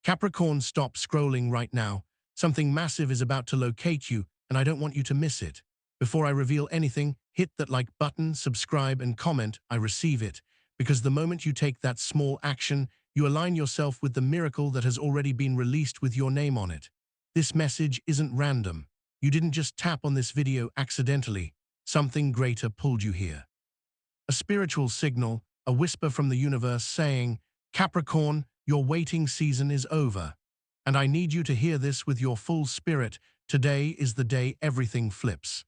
Capricorn, stop scrolling right now. Something massive is about to locate you, and I don't want you to miss it. Before I reveal anything, hit that like button, subscribe, and comment. I receive it. Because the moment you take that small action, you align yourself with the miracle that has already been released with your name on it. This message isn't random. You didn't just tap on this video accidentally. Something greater pulled you here. A spiritual signal, a whisper from the universe saying, Capricorn, your waiting season is over. And I need you to hear this with your full spirit. Today is the day everything flips.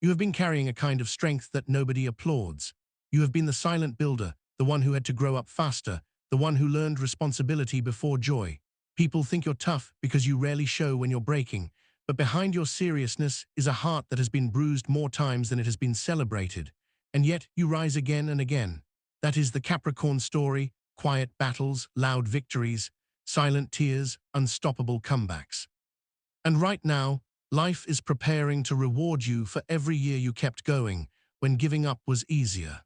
You have been carrying a kind of strength that nobody applauds. You have been the silent builder, the one who had to grow up faster, the one who learned responsibility before joy. People think you're tough because you rarely show when you're breaking, but behind your seriousness is a heart that has been bruised more times than it has been celebrated. And yet you rise again and again. That is the Capricorn story: quiet battles, loud victories, silent tears, unstoppable comebacks. And right now, life is preparing to reward you for every year you kept going when giving up was easier.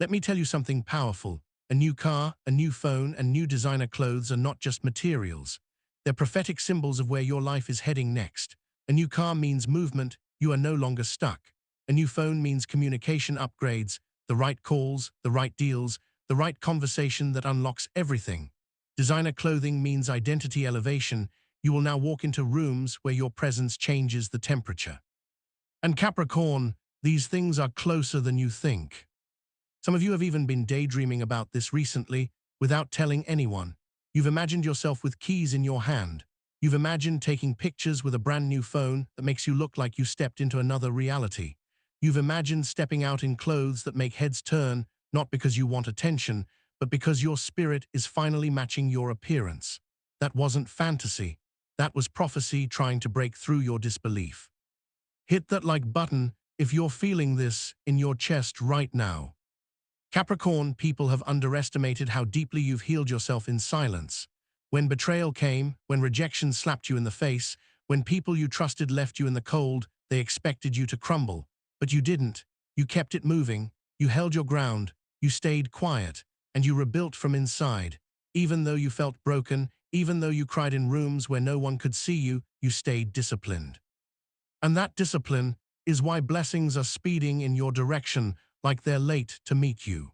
Let me tell you something powerful. A new car, a new phone, and new designer clothes are not just materials. They're prophetic symbols of where your life is heading next. A new car means movement. You are no longer stuck. A new phone means communication upgrades, the right calls, the right deals, the right conversation that unlocks everything. Designer clothing means identity elevation. You will now walk into rooms where your presence changes the temperature. And Capricorn, these things are closer than you think. Some of you have even been daydreaming about this recently without telling anyone. You've imagined yourself with keys in your hand. You've imagined taking pictures with a brand new phone that makes you look like you stepped into another reality. You've imagined stepping out in clothes that make heads turn, not because you want attention, but because your spirit is finally matching your appearance. That wasn't fantasy. That was prophecy trying to break through your disbelief. Hit that like button if you're feeling this in your chest right now. Capricorn, people have underestimated how deeply you've healed yourself in silence. When betrayal came, when rejection slapped you in the face, when people you trusted left you in the cold, they expected you to crumble. But you didn't. You kept it moving. You held your ground. You stayed quiet. And you rebuilt from inside. Even though you felt broken, even though you cried in rooms where no one could see you, you stayed disciplined. And that discipline is why blessings are speeding in your direction like they're late to meet you.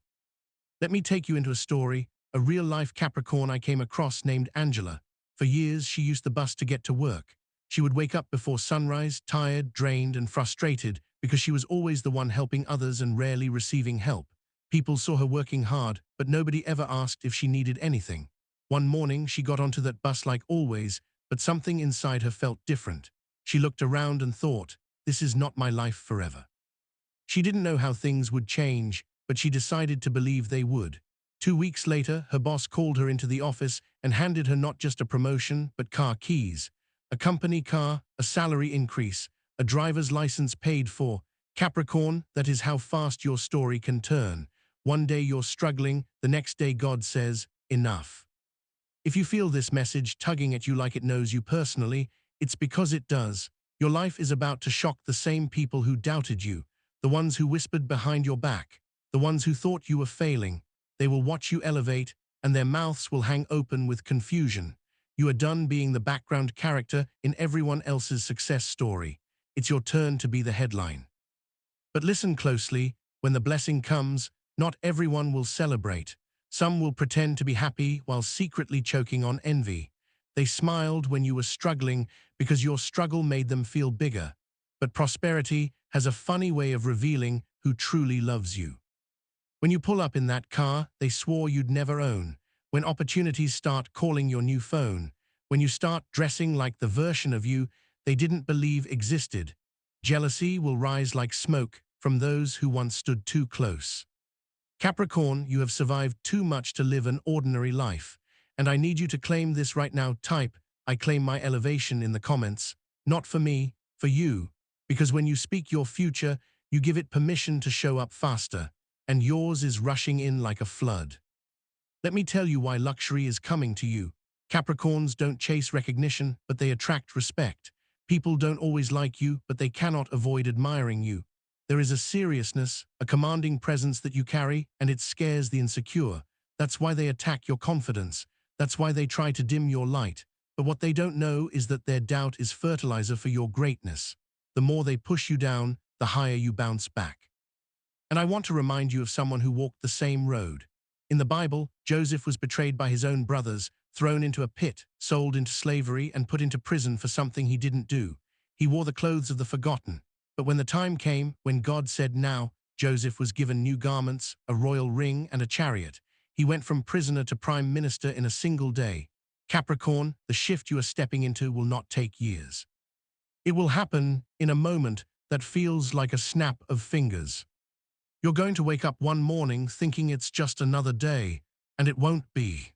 Let me take you into a story, a real-life Capricorn I came across named Angela. For years, she used the bus to get to work. She would wake up before sunrise, tired, drained, and frustrated because she was always the one helping others and rarely receiving help. People saw her working hard, but nobody ever asked if she needed anything. One morning, she got onto that bus like always, but something inside her felt different. She looked around and thought, this is not my life forever. She didn't know how things would change, but she decided to believe they would. 2 weeks later, her boss called her into the office and handed her not just a promotion, but car keys. A company car, a salary increase, a driver's license paid for. Capricorn, that is how fast your story can turn. One day you're struggling, the next day God says, enough. If you feel this message tugging at you like it knows you personally, it's because it does. Your life is about to shock the same people who doubted you, the ones who whispered behind your back, the ones who thought you were failing. They will watch you elevate, and their mouths will hang open with confusion. You are done being the background character in everyone else's success story. It's your turn to be the headline. But listen closely, when the blessing comes, not everyone will celebrate. Some will pretend to be happy while secretly choking on envy. They smiled when you were struggling because your struggle made them feel bigger. But prosperity has a funny way of revealing who truly loves you. When you pull up in that car they swore you'd never own, when opportunities start calling your new phone, when you start dressing like the version of you they didn't believe existed, jealousy will rise like smoke from those who once stood too close. Capricorn, you have survived too much to live an ordinary life, and I need you to claim this right now. Type, I claim my elevation in the comments, not for me, for you, because when you speak your future, you give it permission to show up faster, and yours is rushing in like a flood. Let me tell you why luxury is coming to you. Capricorns don't chase recognition, but they attract respect. People don't always like you, but they cannot avoid admiring you. There is a seriousness, a commanding presence that you carry, and it scares the insecure. That's why they attack your confidence. That's why they try to dim your light. But what they don't know is that their doubt is fertilizer for your greatness. The more they push you down, the higher you bounce back. And I want to remind you of someone who walked the same road. In the Bible, Joseph was betrayed by his own brothers, thrown into a pit, sold into slavery, and put into prison for something he didn't do. He wore the clothes of the forgotten. But when the time came, when God said now, Joseph was given new garments, a royal ring, and a chariot. He went from prisoner to prime minister in a single day. Capricorn, the shift you are stepping into will not take years. It will happen in a moment that feels like a snap of fingers. You're going to wake up one morning thinking it's just another day, and it won't be.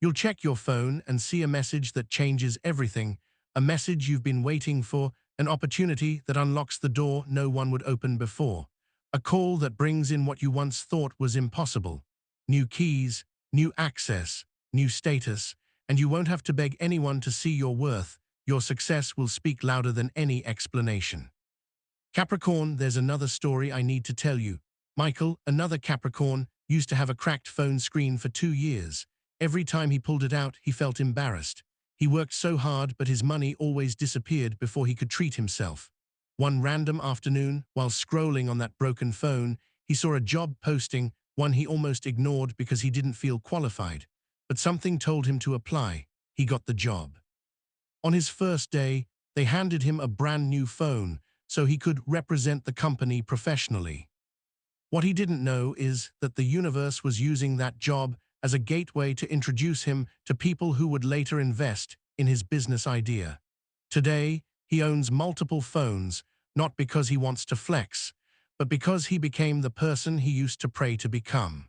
You'll check your phone and see a message that changes everything, a message you've been waiting for, an opportunity that unlocks the door no one would open before, a call that brings in what you once thought was impossible. New keys, new access, new status, and you won't have to beg anyone to see your worth. Your success will speak louder than any explanation. Capricorn, there's another story I need to tell you. Michael, another Capricorn, used to have a cracked phone screen for 2 years. Every time he pulled it out, he felt embarrassed. He worked so hard, but his money always disappeared before he could treat himself. One random afternoon, while scrolling on that broken phone, he saw a job posting, one he almost ignored because he didn't feel qualified. But something told him to apply. He got the job. On his first day, they handed him a brand new phone so he could represent the company professionally. What he didn't know is that the universe was using that job as a gateway to introduce him to people who would later invest in his business idea. Today, he owns multiple phones, not because he wants to flex, but because he became the person he used to pray to become.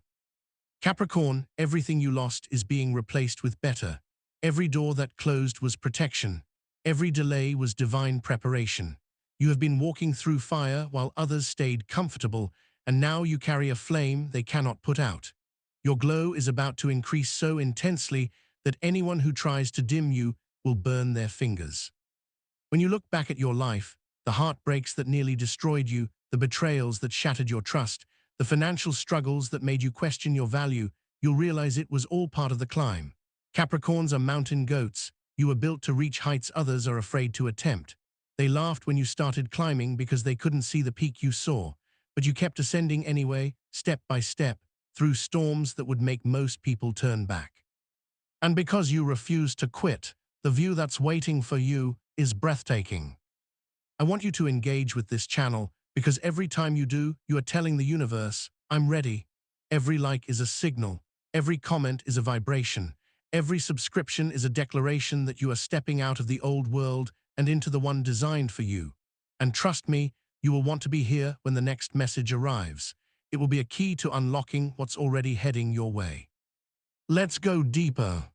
Capricorn, everything you lost is being replaced with better. Every door that closed was protection. Every delay was divine preparation. You have been walking through fire while others stayed comfortable, and now you carry a flame they cannot put out. Your glow is about to increase so intensely that anyone who tries to dim you will burn their fingers. When you look back at your life, the heartbreaks that nearly destroyed you, the betrayals that shattered your trust, the financial struggles that made you question your value, you'll realize it was all part of the climb. Capricorns are mountain goats. You were built to reach heights others are afraid to attempt. They laughed when you started climbing because they couldn't see the peak you saw, but you kept ascending anyway, step by step, through storms that would make most people turn back. And because you refused to quit, the view that's waiting for you is breathtaking. I want you to engage with this channel because every time you do, you are telling the universe, I'm ready. Every like is a signal. Every comment is a vibration. Every subscription is a declaration that you are stepping out of the old world and into the one designed for you. And trust me, you will want to be here when the next message arrives. It will be a key to unlocking what's already heading your way. Let's go deeper.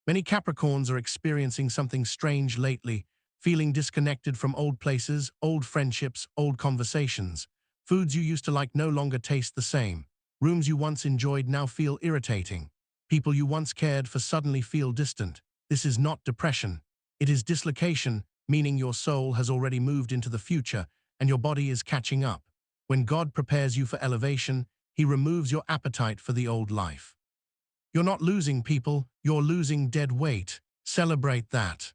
Many Capricorns are experiencing something strange lately, feeling disconnected from old places, old friendships, old conversations. Foods you used to like no longer taste the same. Rooms you once enjoyed now feel irritating. People you once cared for suddenly feel distant. This is not depression. It is dislocation, meaning your soul has already moved into the future and your body is catching up. When God prepares you for elevation, He removes your appetite for the old life. You're not losing people, you're losing dead weight. Celebrate that.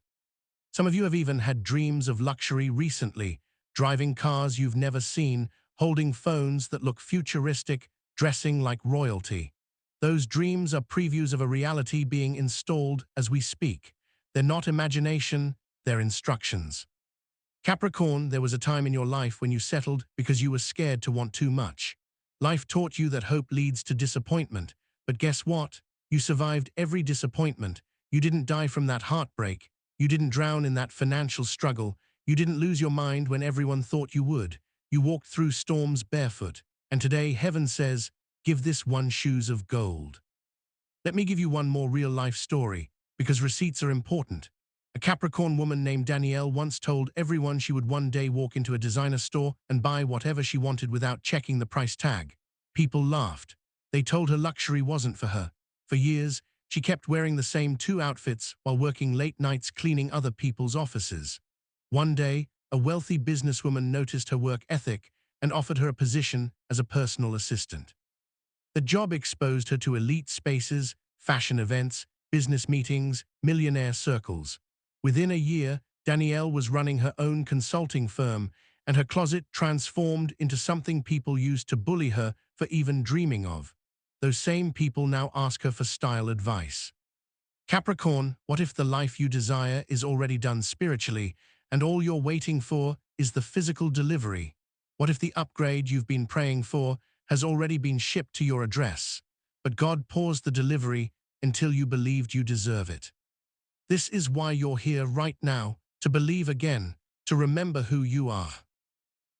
Some of you have even had dreams of luxury recently, driving cars you've never seen, holding phones that look futuristic, dressing like royalty. Those dreams are previews of a reality being installed as we speak. They're not imagination, they're instructions. Capricorn, there was a time in your life when you settled because you were scared to want too much. Life taught you that hope leads to disappointment, but guess what? You survived every disappointment. You didn't die from that heartbreak. You didn't drown in that financial struggle. You didn't lose your mind when everyone thought you would. You walked through storms barefoot. And today, heaven says, give this one shoes of gold. Let me give you one more real-life story, because receipts are important. A Capricorn woman named Danielle once told everyone she would one day walk into a designer store and buy whatever she wanted without checking the price tag. People laughed. They told her luxury wasn't for her. For years, she kept wearing the same 2 outfits while working late nights cleaning other people's offices. One day, a wealthy businesswoman noticed her work ethic and offered her a position as a personal assistant. The job exposed her to elite spaces, fashion events, business meetings, millionaire circles. Within a year, Danielle was running her own consulting firm, and her closet transformed into something people used to bully her for even dreaming of. Those same people now ask her for style advice. Capricorn, what if the life you desire is already done spiritually, and all you're waiting for is the physical delivery? What if the upgrade you've been praying for has already been shipped to your address, but God paused the delivery until you believed you deserve it? This is why you're here right now, to believe again, to remember who you are.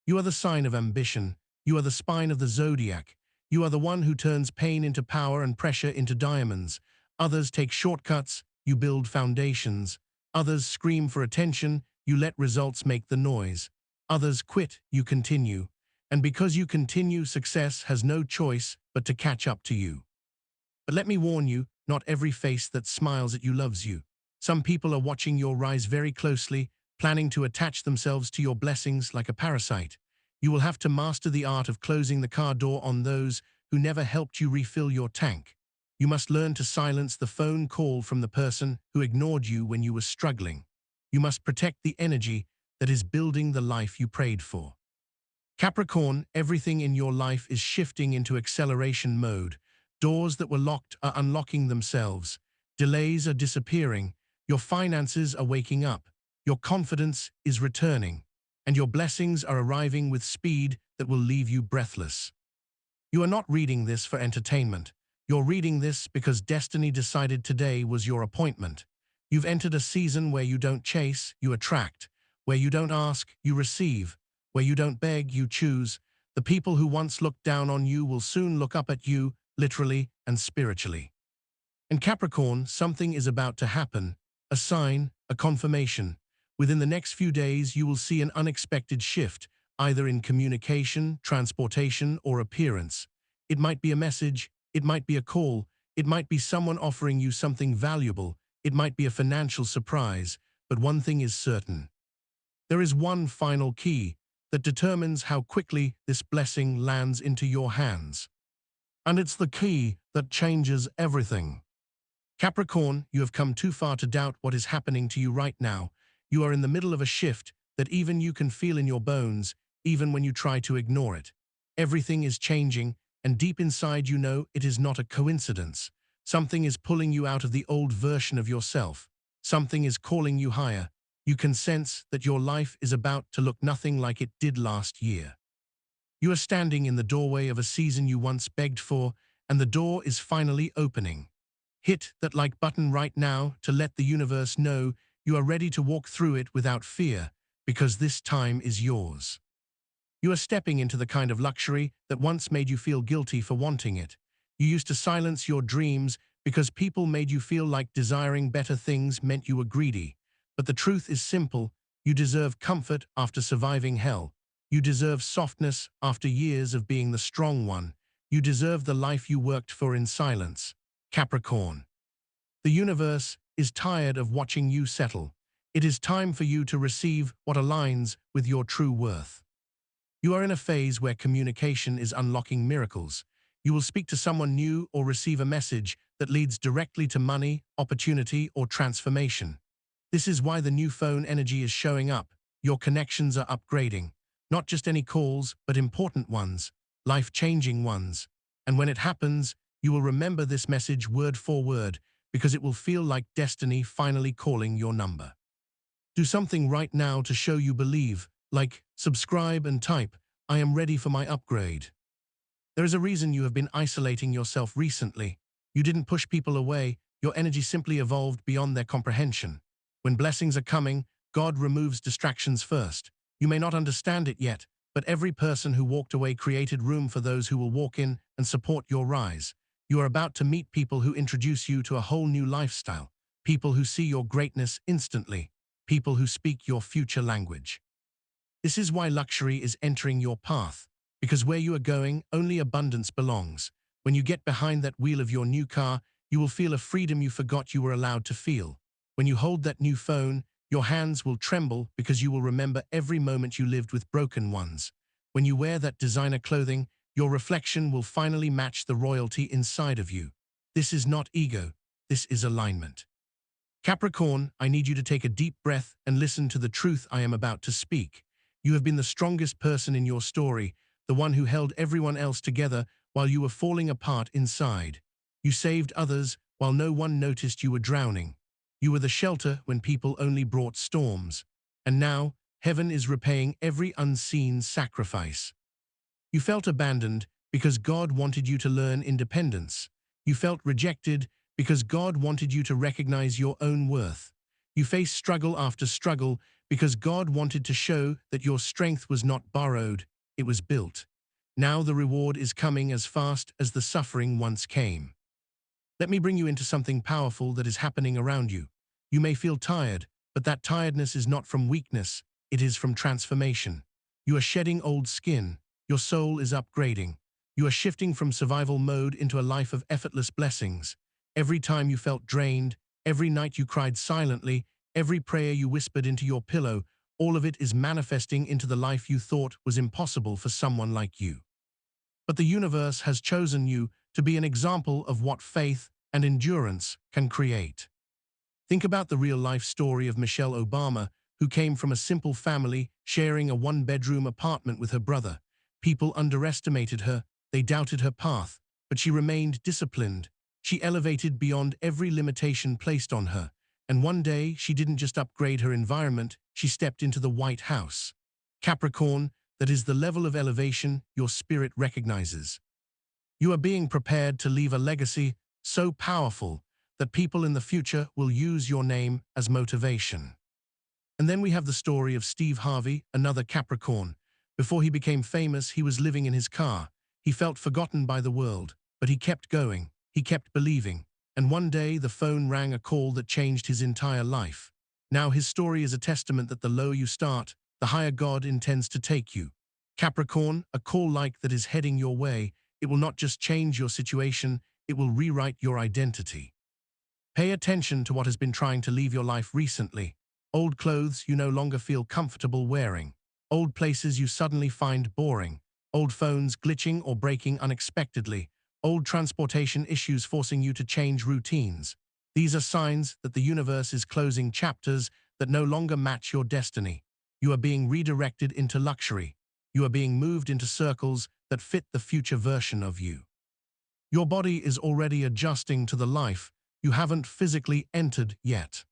You are the sign of ambition. You are the spine of the zodiac. You are the one who turns pain into power and pressure into diamonds. Others take shortcuts. You build foundations. Others scream for attention. You let results make the noise. Others quit. You continue. And because you continue, success has no choice but to catch up to you. But let me warn you, not every face that smiles at you loves you. Some people are watching your rise very closely, planning to attach themselves to your blessings like a parasite. You will have to master the art of closing the car door on those who never helped you refill your tank. You must learn to silence the phone call from the person who ignored you when you were struggling. You must protect the energy that is building the life you prayed for. Capricorn, everything in your life is shifting into acceleration mode. Doors that were locked are unlocking themselves. Delays are disappearing. Your finances are waking up. Your confidence is returning. And your blessings are arriving with speed that will leave you breathless. You are not reading this for entertainment. You're reading this because destiny decided today was your appointment. You've entered a season where you don't chase, you attract. Where you don't ask, you receive. Where you don't beg, you choose. The people who once looked down on you will soon look up at you, literally and spiritually. In Capricorn, something is about to happen. A sign, a confirmation. Within the next few days, you will see an unexpected shift, either in communication, transportation, or appearance. It might be a message, it might be a call, it might be someone offering you something valuable, it might be a financial surprise, but one thing is certain. There is one final key that determines how quickly this blessing lands into your hands. And it's the key that changes everything. Capricorn, you have come too far to doubt what is happening to you right now. You are in the middle of a shift that even you can feel in your bones, even when you try to ignore it. Everything is changing, and deep inside you know it is not a coincidence. Something is pulling you out of the old version of yourself. Something is calling you higher. You can sense that your life is about to look nothing like it did last year. You are standing in the doorway of a season you once begged for, and the door is finally opening. Hit that like button right now to let the universe know you are ready to walk through it without fear, because this time is yours. You are stepping into the kind of luxury that once made you feel guilty for wanting it. You used to silence your dreams because people made you feel like desiring better things meant you were greedy. But the truth is simple. You deserve comfort after surviving hell. You deserve softness after years of being the strong one. You deserve the life you worked for in silence. Capricorn. The universe is tired of watching you settle. It is time for you to receive what aligns with your true worth. You are in a phase where communication is unlocking miracles. You will speak to someone new or receive a message that leads directly to money, opportunity, or transformation. This is why the new phone energy is showing up. Your connections are upgrading. Not just any calls, but important ones, life-changing ones. And when it happens, you will remember this message word for word, because it will feel like destiny finally calling your number. Do something right now to show you believe, like subscribe and type, "I am ready for my upgrade." There is a reason you have been isolating yourself recently. You didn't push people away, your energy simply evolved beyond their comprehension. When blessings are coming, God removes distractions first. You may not understand it yet, but every person who walked away created room for those who will walk in and support your rise. You are about to meet people who introduce you to a whole new lifestyle, people who see your greatness instantly, people who speak your future language. This is why luxury is entering your path, because where you are going, only abundance belongs. When you get behind that wheel of your new car, you will feel a freedom you forgot you were allowed to feel. When you hold that new phone, your hands will tremble because you will remember every moment you lived with broken ones. When you wear that designer clothing, your reflection will finally match the royalty inside of you. This is not ego. This is alignment. Capricorn, I need you to take a deep breath and listen to the truth I am about to speak. You have been the strongest person in your story, the one who held everyone else together while you were falling apart inside. You saved others while no one noticed you were drowning. You were the shelter when people only brought storms. And now, heaven is repaying every unseen sacrifice. You felt abandoned because God wanted you to learn independence. You felt rejected because God wanted you to recognize your own worth. You faced struggle after struggle because God wanted to show that your strength was not borrowed, it was built. Now the reward is coming as fast as the suffering once came. Let me bring you into something powerful that is happening around you. You may feel tired, but that tiredness is not from weakness, it is from transformation. You are shedding old skin, your soul is upgrading. You are shifting from survival mode into a life of effortless blessings. Every time you felt drained, every night you cried silently, every prayer you whispered into your pillow, all of it is manifesting into the life you thought was impossible for someone like you. But the universe has chosen you to be an example of what faith and endurance can create. Think about the real-life story of Michelle Obama, who came from a simple family sharing a one-bedroom apartment with her brother. People underestimated her, they doubted her path, but she remained disciplined. She elevated beyond every limitation placed on her, and one day she didn't just upgrade her environment, she stepped into the White House. Capricorn, that is the level of elevation your spirit recognizes. You are being prepared to leave a legacy so powerful that people in the future will use your name as motivation. And then we have the story of Steve Harvey, another Capricorn. Before he became famous, he was living in his car. He felt forgotten by the world, but he kept going. He kept believing, and one day the phone rang, a call that changed his entire life. Now his story is a testament that the lower you start, the higher God intends to take you. Capricorn, a call like that is heading your way. It will not just change your situation, it will rewrite your identity. Pay attention to what has been trying to leave your life recently. Old clothes you no longer feel comfortable wearing. Old places you suddenly find boring. Old phones glitching or breaking unexpectedly. Old transportation issues forcing you to change routines. These are signs that the universe is closing chapters that no longer match your destiny. You are being redirected into luxury. You are being moved into circles that fit the future version of you. Your body is already adjusting to the life you haven't physically entered yet.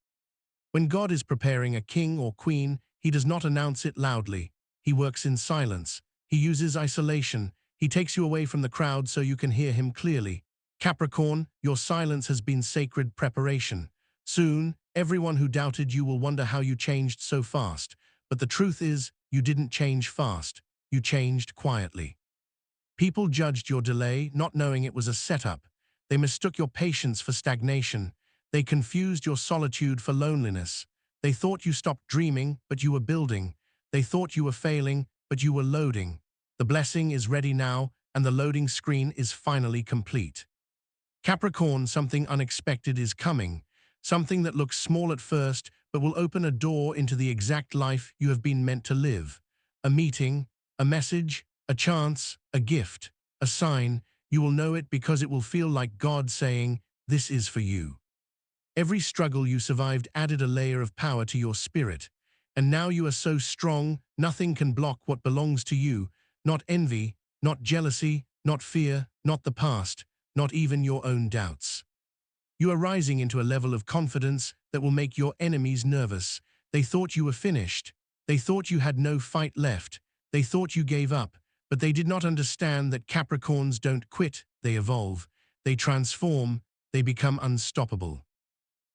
When God is preparing a king or queen, he does not announce it loudly. He works in silence. He uses isolation. He takes you away from the crowd so you can hear him clearly. Capricorn, your silence has been sacred preparation. Soon, everyone who doubted you will wonder how you changed so fast. But the truth is, you didn't change fast. You changed quietly. People judged your delay, not knowing it was a setup. They mistook your patience for stagnation. They confused your solitude for loneliness. They thought you stopped dreaming, but you were building. They thought you were failing, but you were loading. The blessing is ready now, and the loading screen is finally complete. Capricorn, something unexpected is coming. Something that looks small at first, but will open a door into the exact life you have been meant to live. A meeting, a message, a chance, a gift, a sign. You will know it because it will feel like God saying, "This is for you." Every struggle you survived added a layer of power to your spirit. And now you are so strong, nothing can block what belongs to you. Not envy, not jealousy, not fear, not the past, not even your own doubts. You are rising into a level of confidence that will make your enemies nervous. They thought you were finished. They thought you had no fight left. They thought you gave up. But they did not understand that Capricorns don't quit, they evolve. They transform, they become unstoppable.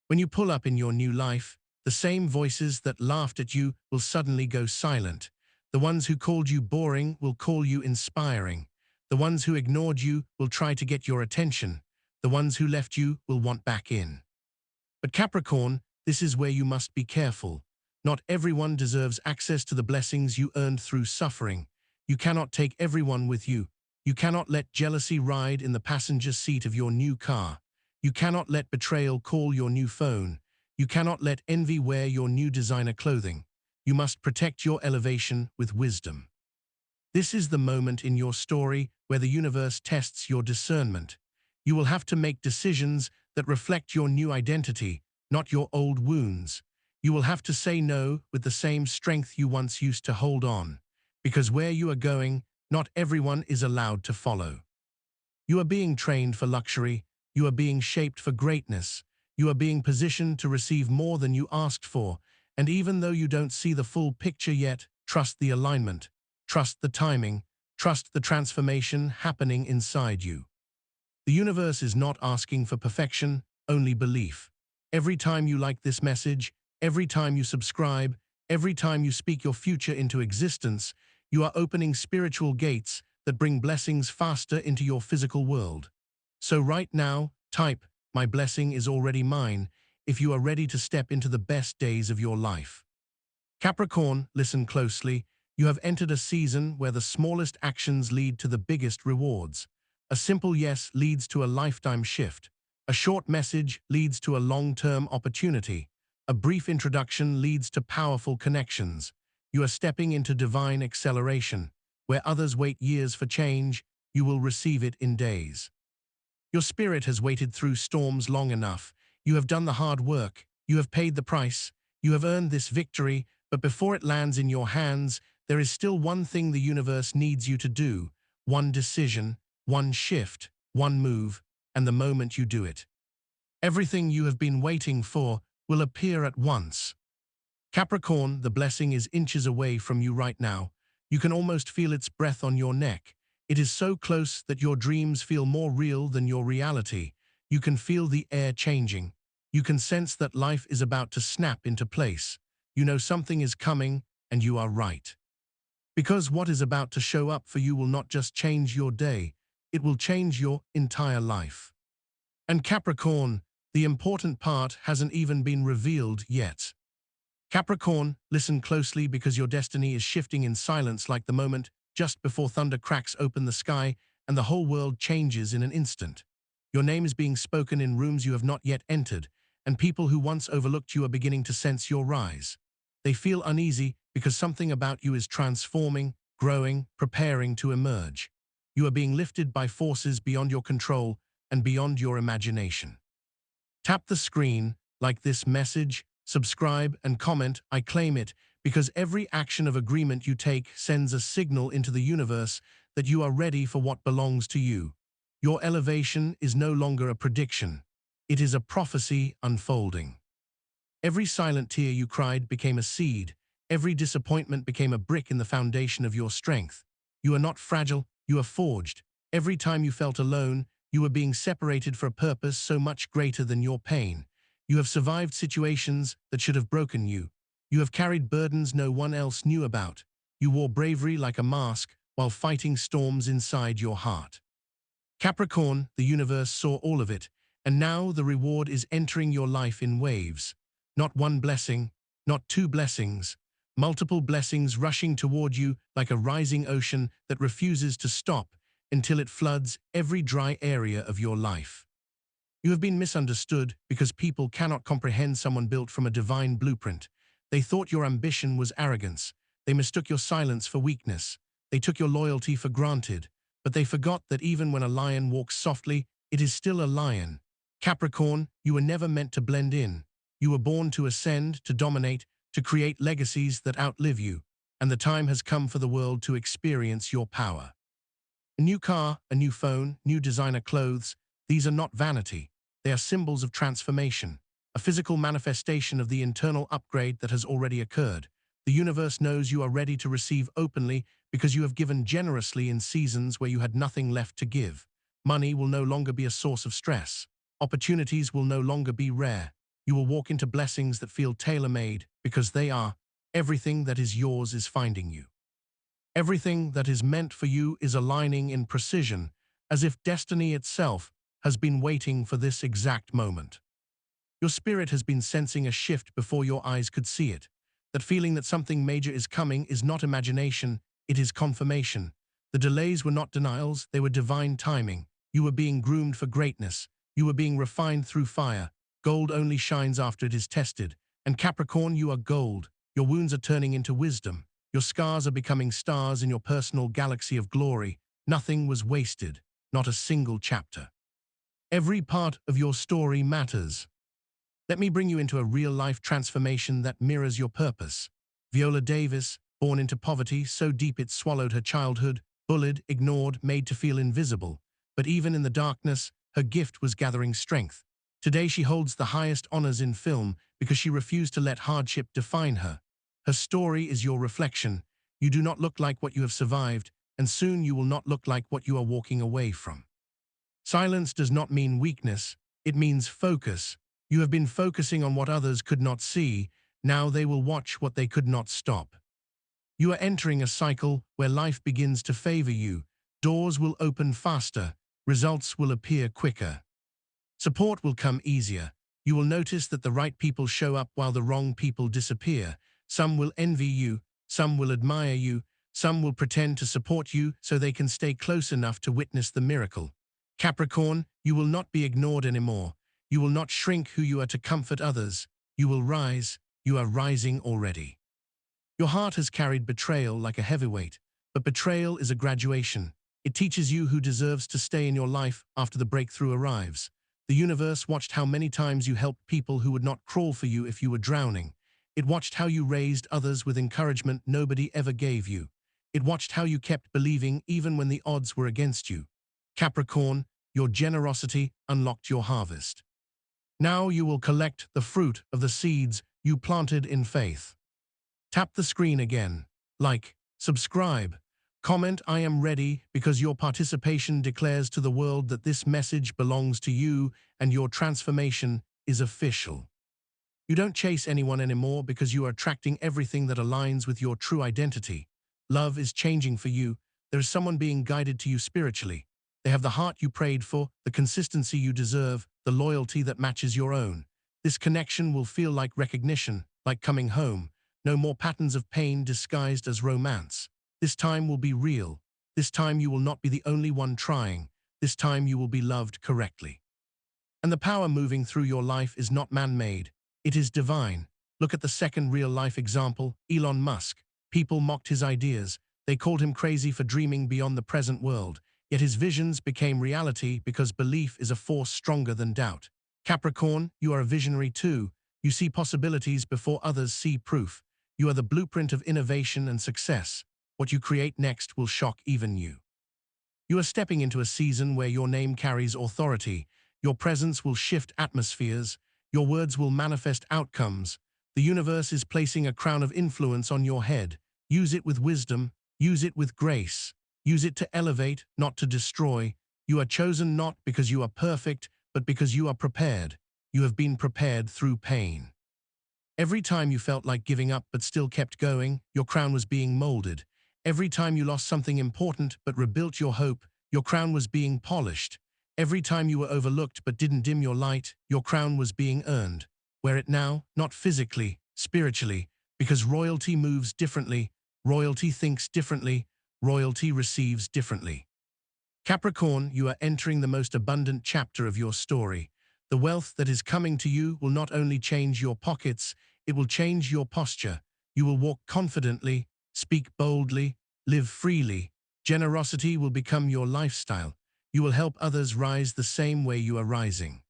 When you pull up in your new life, the same voices that laughed at you will suddenly go silent. The ones who called you boring will call you inspiring. The ones who ignored you will try to get your attention. The ones who left you will want back in. But Capricorn, this is where you must be careful. Not everyone deserves access to the blessings you earned through suffering. You cannot take everyone with you. You cannot let jealousy ride in the passenger seat of your new car. You cannot let betrayal call your new phone. You cannot let envy wear your new designer clothing. You must protect your elevation with wisdom. This is the moment in your story where the universe tests your discernment. You will have to make decisions that reflect your new identity, not your old wounds. You will have to say no with the same strength you once used to hold on, because where you are going, not everyone is allowed to follow. You are being trained for luxury, you are being shaped for greatness, you are being positioned to receive more than you asked for, and even though you don't see the full picture yet, trust the alignment, trust the timing, trust the transformation happening inside you. The universe is not asking for perfection, only belief. Every time you like this message, every time you subscribe, every time you speak your future into existence, you are opening spiritual gates that bring blessings faster into your physical world. So right now, type, "My blessing is already mine," if you are ready to step into the best days of your life. Capricorn, listen closely. You have entered a season where the smallest actions lead to the biggest rewards. A simple yes leads to a lifetime shift. A short message leads to a long-term opportunity. A brief introduction leads to powerful connections. You are stepping into divine acceleration. Where others wait years for change, you will receive it in days. Your spirit has waited through storms long enough. You have done the hard work. You have paid the price. You have earned this victory, but before it lands in your hands, there is still one thing the universe needs you to do. One decision, one shift, one move, and the moment you do it, everything you have been waiting for will appear at once. Capricorn, the blessing is inches away from you right now. You can almost feel its breath on your neck. It is so close that your dreams feel more real than your reality. You can feel the air changing. You can sense that life is about to snap into place. You know something is coming, and you are right. Because what is about to show up for you will not just change your day, it will change your entire life. And Capricorn, the important part hasn't even been revealed yet. Capricorn, listen closely because your destiny is shifting in silence like the moment just before thunder cracks open the sky and the whole world changes in an instant. Your name is being spoken in rooms you have not yet entered, and people who once overlooked you are beginning to sense your rise. They feel uneasy because something about you is transforming, growing, preparing to emerge. You are being lifted by forces beyond your control and beyond your imagination. Tap the screen, like this message, subscribe and comment, "I claim it," because every action of agreement you take sends a signal into the universe that you are ready for what belongs to you. Your elevation is no longer a prediction. It is a prophecy unfolding. Every silent tear you cried became a seed. Every disappointment became a brick in the foundation of your strength. You are not fragile, you are forged. Every time you felt alone, you were being separated for a purpose so much greater than your pain. You have survived situations that should have broken you. You have carried burdens no one else knew about. You wore bravery like a mask while fighting storms inside your heart. Capricorn, the universe saw all of it, and now the reward is entering your life in waves. Not one blessing, not two blessings, multiple blessings rushing toward you like a rising ocean that refuses to stop until it floods every dry area of your life. You have been misunderstood because people cannot comprehend someone built from a divine blueprint. They thought your ambition was arrogance. They mistook your silence for weakness. They took your loyalty for granted. But they forgot that even when a lion walks softly, it is still a lion. Capricorn, you were never meant to blend in. You were born to ascend, to dominate, to create legacies that outlive you. And the time has come for the world to experience your power. A new car, a new phone, new designer clothes, these are not vanity. They are symbols of transformation, a physical manifestation of the internal upgrade that has already occurred. The universe knows you are ready to receive openly because you have given generously in seasons where you had nothing left to give. Money will no longer be a source of stress. Opportunities will no longer be rare. You will walk into blessings that feel tailor-made because they are. Everything that is yours is finding you. Everything that is meant for you is aligning in precision, as if destiny itself has been waiting for this exact moment. Your spirit has been sensing a shift before your eyes could see it. That feeling that something major is coming is not imagination, it is confirmation. The delays were not denials, they were divine timing. You were being groomed for greatness. You were being refined through fire. Gold only shines after it is tested. And Capricorn, you are gold. Your wounds are turning into wisdom. Your scars are becoming stars in your personal galaxy of glory. Nothing was wasted, not a single chapter. Every part of your story matters. Let me bring you into a real-life transformation that mirrors your purpose. Viola Davis, born into poverty so deep it swallowed her childhood, bullied, ignored, made to feel invisible. But even in the darkness, her gift was gathering strength. Today she holds the highest honors in film because she refused to let hardship define her. Her story is your reflection. You do not look like what you have survived, and soon you will not look like what you are walking away from. Silence does not mean weakness, it means focus. You have been focusing on what others could not see, now they will watch what they could not stop. You are entering a cycle where life begins to favor you. Doors will open faster, results will appear quicker. Support will come easier. You will notice that the right people show up while the wrong people disappear. Some will envy you, some will admire you, some will pretend to support you so they can stay close enough to witness the miracle. Capricorn, you will not be ignored anymore. You will not shrink who you are to comfort others. You will rise. You are rising already. Your heart has carried betrayal like a heavyweight, but betrayal is a graduation. It teaches you who deserves to stay in your life after the breakthrough arrives. The universe watched how many times you helped people who would not crawl for you if you were drowning. It watched how you raised others with encouragement nobody ever gave you. It watched how you kept believing even when the odds were against you. Capricorn, your generosity unlocked your harvest. Now you will collect the fruit of the seeds you planted in faith. Tap the screen again. Like, subscribe, comment I am ready because your participation declares to the world that this message belongs to you and your transformation is official. You don't chase anyone anymore because you are attracting everything that aligns with your true identity. Love is changing for you. There is someone being guided to you spiritually. They have the heart you prayed for, the consistency you deserve, the loyalty that matches your own. This connection will feel like recognition, like coming home. No more patterns of pain disguised as romance. This time will be real. This time you will not be the only one trying. This time you will be loved correctly. And the power moving through your life is not man-made. It is divine. Look at the second real-life example, Elon Musk. People mocked his ideas. They called him crazy for dreaming beyond the present world. Yet his visions became reality because belief is a force stronger than doubt. Capricorn, you are a visionary too. You see possibilities before others see proof. You are the blueprint of innovation and success. What you create next will shock even you. You are stepping into a season where your name carries authority. Your presence will shift atmospheres. Your words will manifest outcomes. The universe is placing a crown of influence on your head. Use it with wisdom. Use it with grace. Use it to elevate, not to destroy. You are chosen not because you are perfect, but because you are prepared. You have been prepared through pain. Every time you felt like giving up but still kept going, your crown was being molded. Every time you lost something important but rebuilt your hope, your crown was being polished. Every time you were overlooked but didn't dim your light, your crown was being earned. Wear it now, not physically, spiritually, because royalty moves differently, royalty thinks differently, royalty receives differently. Capricorn, you are entering the most abundant chapter of your story. The wealth that is coming to you will not only change your pockets, it will change your posture. You will walk confidently, speak boldly, live freely. Generosity will become your lifestyle. You will help others rise the same way you are rising.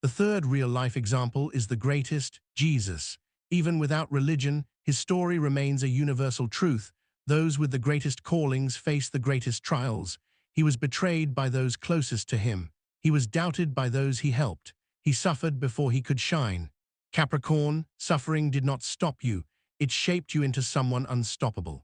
The third real-life example is the greatest, Jesus. Even without religion, his story remains a universal truth. Those with the greatest callings face the greatest trials. He was betrayed by those closest to him. He was doubted by those he helped. He suffered before he could shine. Capricorn, suffering did not stop you. It shaped you into someone unstoppable.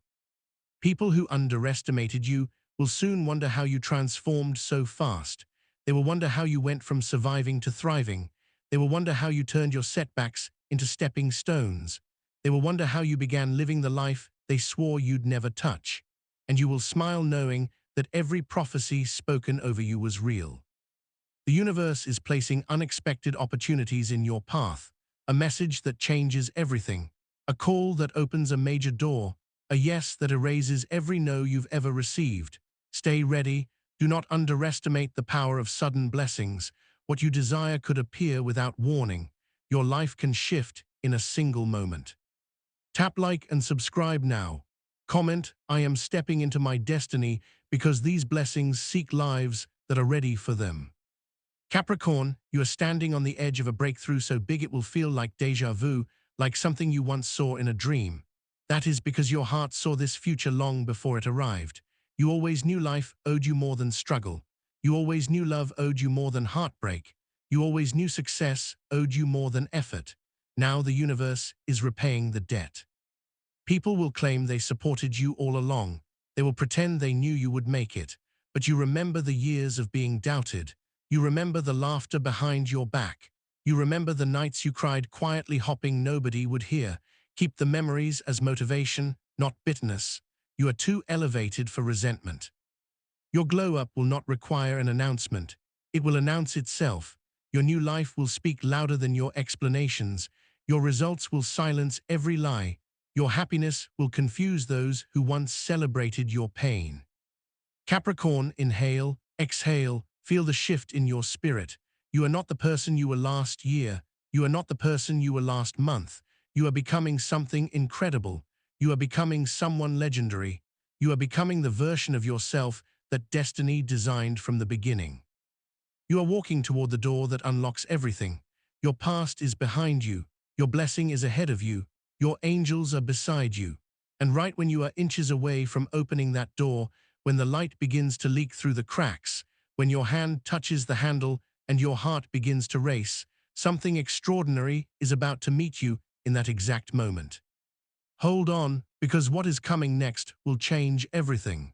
People who underestimated you will soon wonder how you transformed so fast. They will wonder how you went from surviving to thriving. They will wonder how you turned your setbacks into stepping stones. They will wonder how you began living the life they swore you'd never touch. And you will smile knowing that every prophecy spoken over you was real. The universe is placing unexpected opportunities in your path, a message that changes everything, a call that opens a major door, a yes that erases every no you've ever received. Stay ready. Do not underestimate the power of sudden blessings. What you desire could appear without warning. Your life can shift in a single moment. Tap like and subscribe now. Comment, I am stepping into my destiny because these blessings seek lives that are ready for them. Capricorn, you are standing on the edge of a breakthrough so big it will feel like déjà vu, like something you once saw in a dream. That is because your heart saw this future long before it arrived. You always knew life owed you more than struggle. You always knew love owed you more than heartbreak. You always knew success owed you more than effort. Now the universe is repaying the debt. People will claim they supported you all along. They will pretend they knew you would make it. But you remember the years of being doubted. You remember the laughter behind your back. You remember the nights you cried quietly hoping nobody would hear. Keep the memories as motivation, not bitterness. You are too elevated for resentment. Your glow-up will not require an announcement. It will announce itself. Your new life will speak louder than your explanations. Your results will silence every lie. Your happiness will confuse those who once celebrated your pain. Capricorn, inhale, exhale, feel the shift in your spirit. You are not the person you were last year. You are not the person you were last month. You are becoming something incredible. You are becoming someone legendary. You are becoming the version of yourself that destiny designed from the beginning. You are walking toward the door that unlocks everything. Your past is behind you. Your blessing is ahead of you. Your angels are beside you. And right when you are inches away from opening that door, when the light begins to leak through the cracks, when your hand touches the handle and your heart begins to race, something extraordinary is about to meet you in that exact moment. Hold on, because what is coming next will change everything.